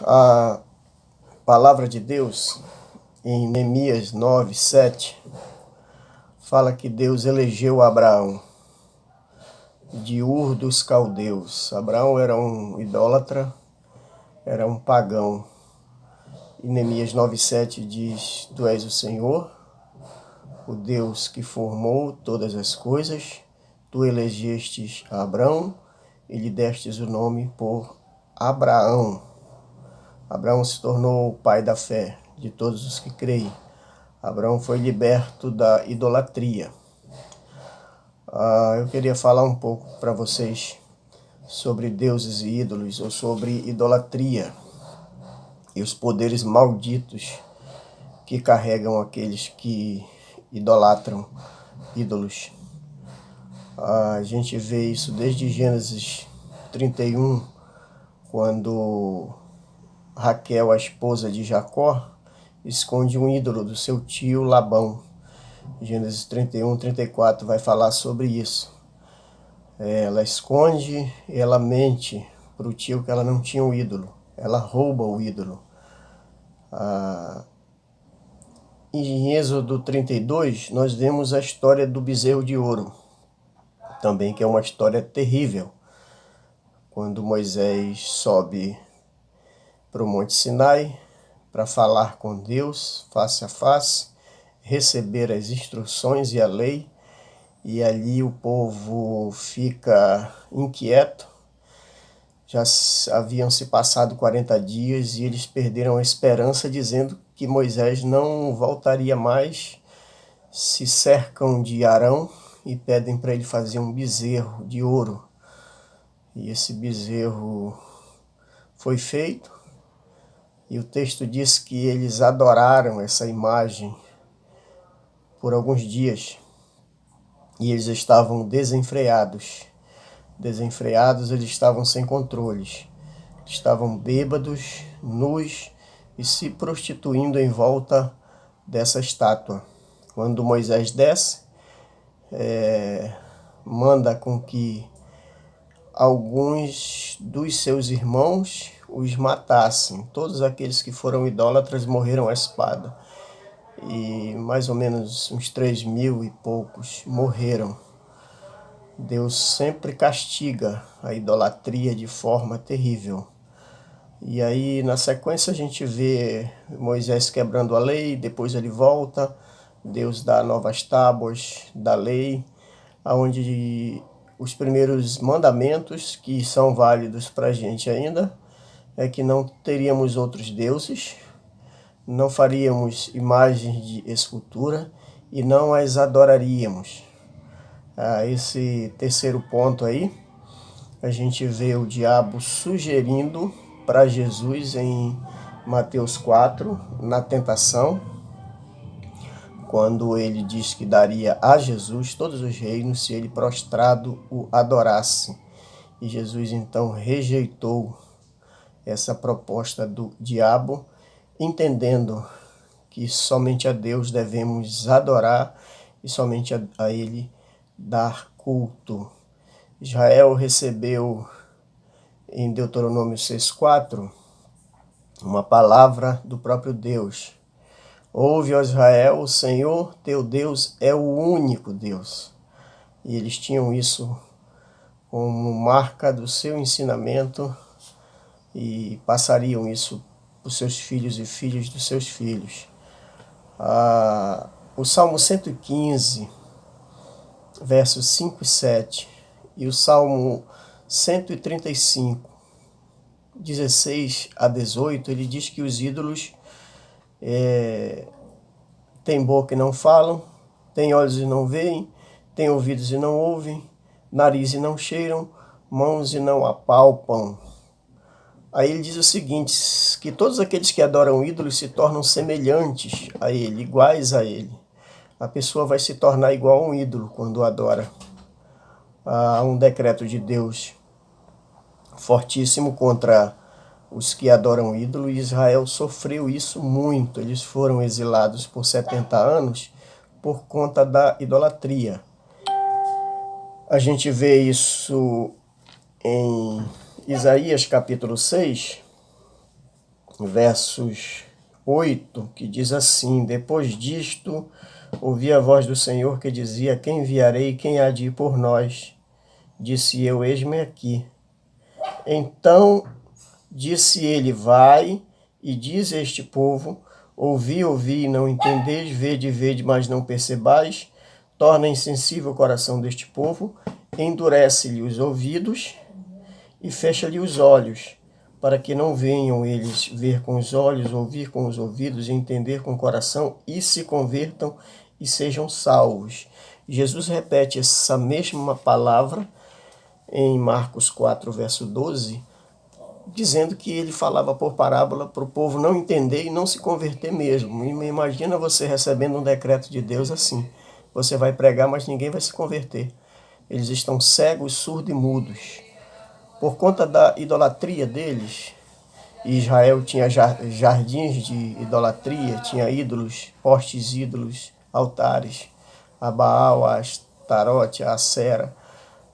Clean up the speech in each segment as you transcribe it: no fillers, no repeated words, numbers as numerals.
A palavra de Deus, em Neemias 9:7, fala que Deus elegeu Abraão de Ur dos Caldeus. Abraão era um idólatra, era um pagão. E Neemias 9:7 diz: Tu és o Senhor, o Deus que formou todas as coisas. Tu elegestes Abraão e lhe destes o nome por Abraão. Abraão se tornou o pai da fé de todos os que creem. Abraão foi liberto da idolatria. Eu queria falar um pouco para vocês sobre deuses e ídolos, ou sobre idolatria e os poderes malditos que carregam aqueles que idolatram ídolos. A gente vê isso desde Gênesis 31, quando Raquel, a esposa de Jacó, esconde um ídolo do seu tio Labão. Gênesis 31, 34 vai falar sobre isso. Ela esconde, ela mente para o tio que ela não tinha um ídolo. Ela rouba o ídolo. Em Êxodo 32, nós vemos a história do bezerro de ouro, também, que é uma história terrível. Quando Moisés sobe para o Monte Sinai para falar com Deus face a face, receber as instruções e a lei, e ali o povo fica inquieto. Já haviam se passado 40 dias e eles perderam a esperança, dizendo que Moisés não voltaria mais. Se cercam de Arão e pedem para ele fazer um bezerro de ouro. E esse bezerro foi feito, e o texto diz que eles adoraram essa imagem por alguns dias, e eles estavam desenfreados. Eles estavam sem controles, estavam bêbados, nus e se prostituindo em volta dessa estátua. Quando Moisés desce, manda com que alguns dos seus irmãos os matassem. Todos aqueles que foram idólatras morreram à espada. E mais ou menos uns 3.000 e poucos morreram. Deus sempre castiga a idolatria de forma terrível. E aí, na sequência, a gente vê Moisés quebrando a lei, depois ele volta, Deus dá novas tábuas da lei, onde os primeiros mandamentos, que são válidos para a gente ainda, é que não teríamos outros deuses, não faríamos imagens de escultura e não as adoraríamos. Esse terceiro ponto aí, a gente vê o diabo sugerindo para Jesus em Mateus 4, na tentação, quando ele diz que daria a Jesus todos os reinos se ele prostrado o adorasse. E Jesus então rejeitou essa proposta do diabo, entendendo que somente a Deus devemos adorar e somente a ele dar culto. Israel recebeu em Deuteronômio 6:4 uma palavra do próprio Deus. Ouve, ó Israel, o Senhor teu Deus é o único Deus. E eles tinham isso como marca do seu ensinamento e passariam isso para os seus filhos e filhos dos seus filhos. O Salmo 115, versos 5 e 7, e o Salmo 135, 16 a 18, ele diz que os ídolos têm boca e não falam, têm olhos e não veem, têm ouvidos e não ouvem, nariz e não cheiram, mãos e não apalpam. Aí ele diz o seguinte, que todos aqueles que adoram ídolos se tornam semelhantes a ele, iguais a ele. A pessoa vai se tornar igual a um ídolo quando adora. Há um decreto de Deus fortíssimo contra os que adoram ídolo, e Israel sofreu isso muito. Eles foram exilados por 70 anos por conta da idolatria. A gente vê isso em Isaías capítulo 6, versos 8, que diz assim: Depois disto, ouvi a voz do Senhor que dizia: Quem enviarei, quem há de ir por nós? Disse eu: Eis-me aqui. Então disse ele: Vai e diz a este povo: Ouvi, ouvi, e não entendeis, vede, vede, mas não percebais. Torna insensível o coração deste povo, endurece-lhe os ouvidos e fecha-lhe os olhos, para que não venham eles ver com os olhos, ouvir com os ouvidos, e entender com o coração, e se convertam e sejam salvos. Jesus repete essa mesma palavra em Marcos 4, verso 12, dizendo que ele falava por parábola para o povo não entender e não se converter mesmo. E imagina você recebendo um decreto de Deus assim. Você vai pregar, mas ninguém vai se converter. Eles estão cegos, surdos e mudos. Por conta da idolatria deles, Israel tinha jardins de idolatria, tinha ídolos, postes ídolos, altares, a Baal, a Astarote, a Acera.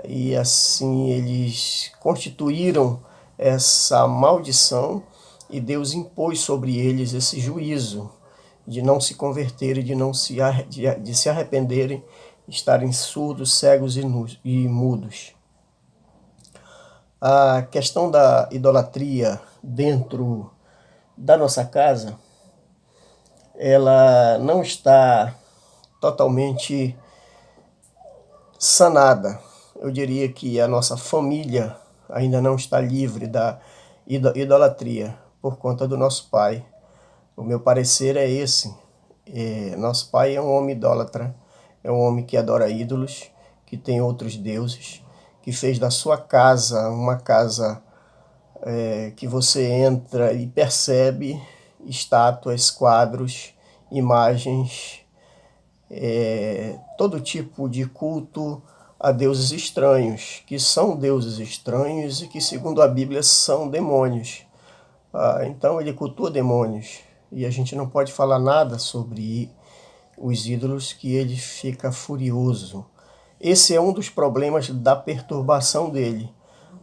E assim eles constituíram essa maldição e Deus impôs sobre eles esse juízo de não se converterem, de se arrependerem, estarem surdos, cegos e mudos. A questão da idolatria dentro da nossa casa, ela não está totalmente sanada. Eu diria que a nossa família ainda não está livre da idolatria por conta do nosso pai. O meu parecer é esse. Nosso pai é um homem idólatra, é um homem que adora ídolos, que tem outros deuses, que fez da sua casa uma casa que você entra e percebe estátuas, quadros, imagens, todo tipo de culto a deuses estranhos, que são deuses estranhos e que, segundo a Bíblia, são demônios. Então ele cultua demônios e a gente não pode falar nada sobre os ídolos, que ele fica furioso. Esse é um dos problemas da perturbação dele.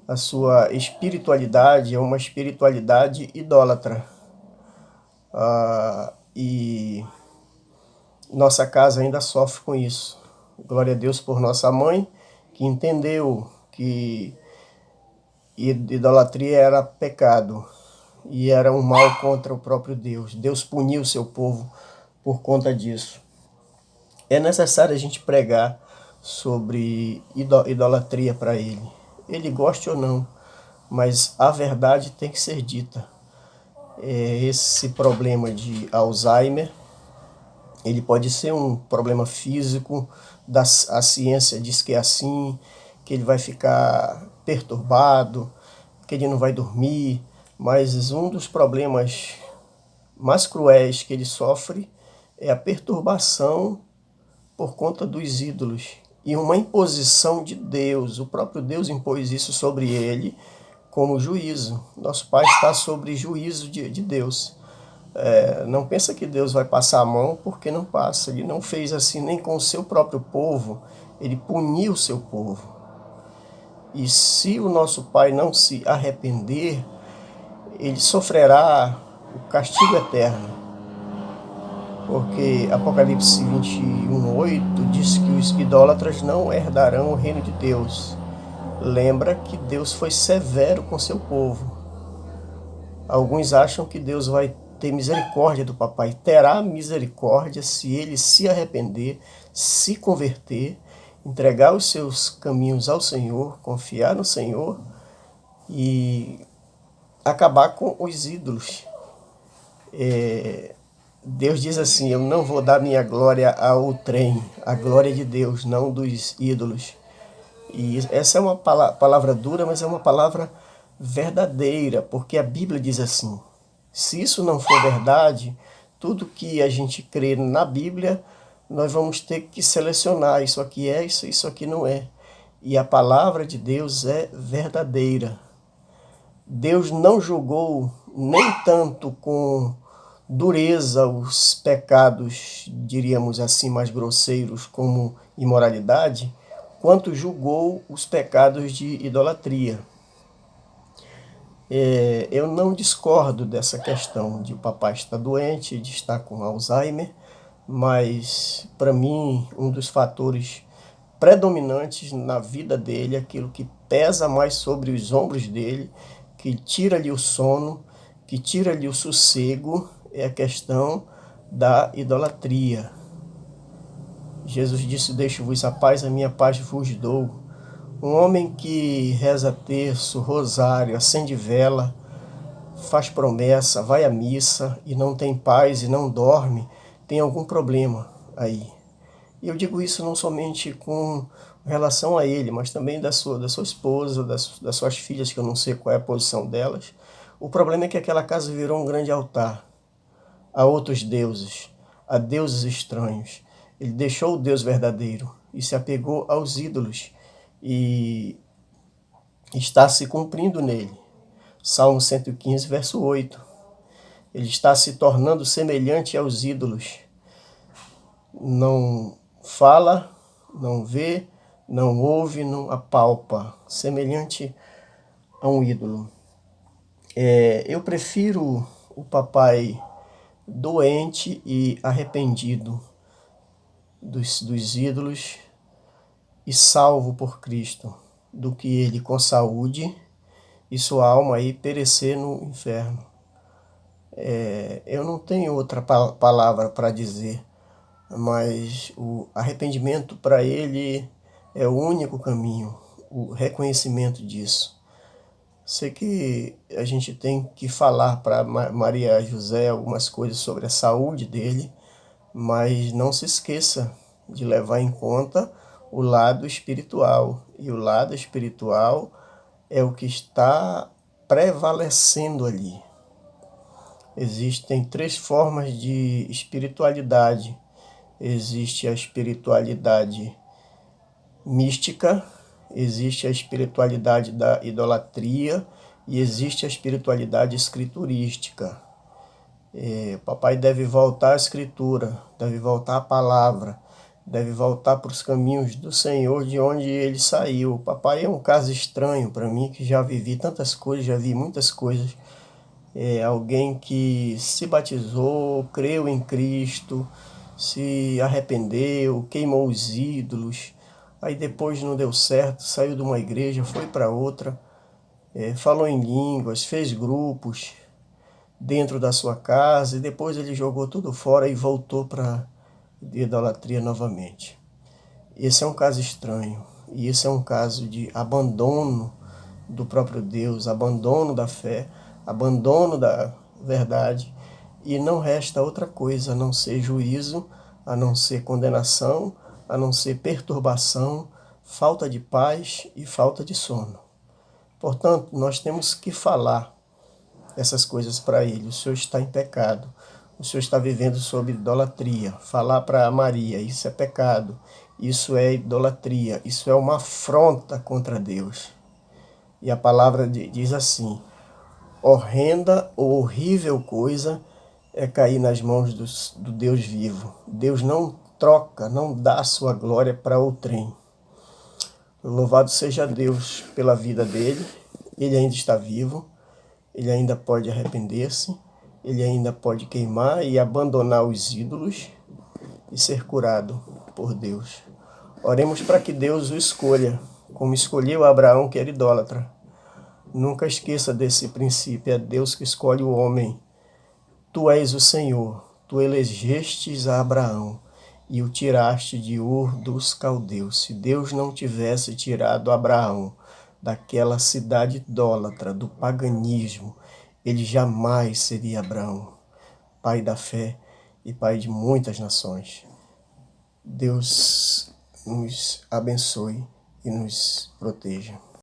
A sua espiritualidade é uma espiritualidade idólatra. E nossa casa ainda sofre com isso. Glória a Deus por nossa mãe, que entendeu que idolatria era pecado e era um mal contra o próprio Deus. Deus puniu o seu povo por conta disso. É necessário a gente pregar sobre idolatria para ele. Ele goste ou não, mas a verdade tem que ser dita. Esse problema de Alzheimer, ele pode ser um problema físico, a ciência diz que é assim, que ele vai ficar perturbado, que ele não vai dormir, mas um dos problemas mais cruéis que ele sofre é a perturbação por conta dos ídolos e uma imposição de Deus. O próprio Deus impôs isso sobre ele como juízo. Nosso Pai está sobre juízo de Deus. Não pensa que Deus vai passar a mão, porque não passa. Ele não fez assim nem com o seu próprio povo. Ele puniu o seu povo. E se o nosso Pai não se arrepender, ele sofrerá o castigo eterno. Porque Apocalipse 21:8 diz que os idólatras não herdarão o reino de Deus. Lembra que Deus foi severo com seu povo. Alguns acham que Deus vai ter misericórdia do papai. Terá misericórdia se ele se arrepender, se converter, entregar os seus caminhos ao Senhor, confiar no Senhor e acabar com os ídolos. Deus diz assim: eu não vou dar minha glória ao trem, a glória de Deus, não dos ídolos. E essa é uma palavra dura, mas é uma palavra verdadeira, porque a Bíblia diz assim. Se isso não for verdade, tudo que a gente crê na Bíblia, nós vamos ter que selecionar. Isso aqui é, isso aqui não é. E a palavra de Deus é verdadeira. Deus não julgou nem tanto com dureza os pecados, diríamos assim, mais grosseiros, como imoralidade, quanto julgou os pecados de idolatria. Eu não discordo dessa questão de o papai estar doente, de estar com Alzheimer, mas para mim um dos fatores predominantes na vida dele, aquilo que pesa mais sobre os ombros dele, que tira-lhe o sono, que tira-lhe o sossego, é a questão da idolatria. Jesus disse: deixo-vos a paz, a minha paz vos dou. Um homem que reza terço, rosário, acende vela, faz promessa, vai à missa e não tem paz e não dorme, tem algum problema aí. E eu digo isso não somente com relação a ele, mas também da sua esposa, das suas filhas, que eu não sei qual é a posição delas. O problema é que aquela casa virou um grande altar a outros deuses, a deuses estranhos. Ele deixou o Deus verdadeiro e se apegou aos ídolos e está se cumprindo nele. Salmo 115, verso 8. Ele está se tornando semelhante aos ídolos. Não fala, não vê, não ouve, não apalpa. Semelhante a um ídolo. Eu prefiro o papai doente e arrependido dos ídolos e salvo por Cristo, do que ele com saúde e sua alma aí perecer no inferno. Eu não tenho outra palavra para dizer, mas o arrependimento para ele é o único caminho, o reconhecimento disso. Sei que a gente tem que falar para Maria José algumas coisas sobre a saúde dele, mas não se esqueça de levar em conta o lado espiritual. E o lado espiritual é o que está prevalecendo ali. Existem 3 formas de espiritualidade. Existe a espiritualidade mística, existe a espiritualidade da idolatria e existe a espiritualidade escriturística. O papai deve voltar à escritura, deve voltar à palavra, deve voltar para os caminhos do Senhor de onde ele saiu. O papai é um caso estranho para mim, que já vivi tantas coisas, já vi muitas coisas. Alguém que se batizou, creu em Cristo, se arrependeu, queimou os ídolos, aí depois não deu certo, saiu de uma igreja, foi para outra, falou em línguas, fez grupos dentro da sua casa e depois ele jogou tudo fora e voltou para a idolatria novamente. Esse é um caso estranho e esse é um caso de abandono do próprio Deus, abandono da fé, abandono da verdade, e não resta outra coisa a não ser juízo, a não ser condenação, a não ser perturbação, falta de paz e falta de sono. Portanto, nós temos que falar essas coisas para ele. O Senhor está em pecado, o Senhor está vivendo sob idolatria. Falar para Maria: isso é pecado, isso é idolatria, isso é uma afronta contra Deus. E a palavra diz assim: horrenda ou horrível coisa é cair nas mãos do Deus vivo. Deus não troca, não dá a sua glória para outrem. Louvado seja Deus pela vida dele. Ele ainda está vivo, ele ainda pode arrepender-se, ele ainda pode queimar e abandonar os ídolos e ser curado por Deus. Oremos para que Deus o escolha, como escolheu Abraão, que era idólatra. Nunca esqueça desse princípio, é Deus que escolhe o homem. Tu és o Senhor, tu elegestes a Abraão e o tiraste de Ur dos Caldeus. Se Deus não tivesse tirado Abraão daquela cidade idólatra, do paganismo, ele jamais seria Abraão, pai da fé e pai de muitas nações. Deus nos abençoe e nos proteja.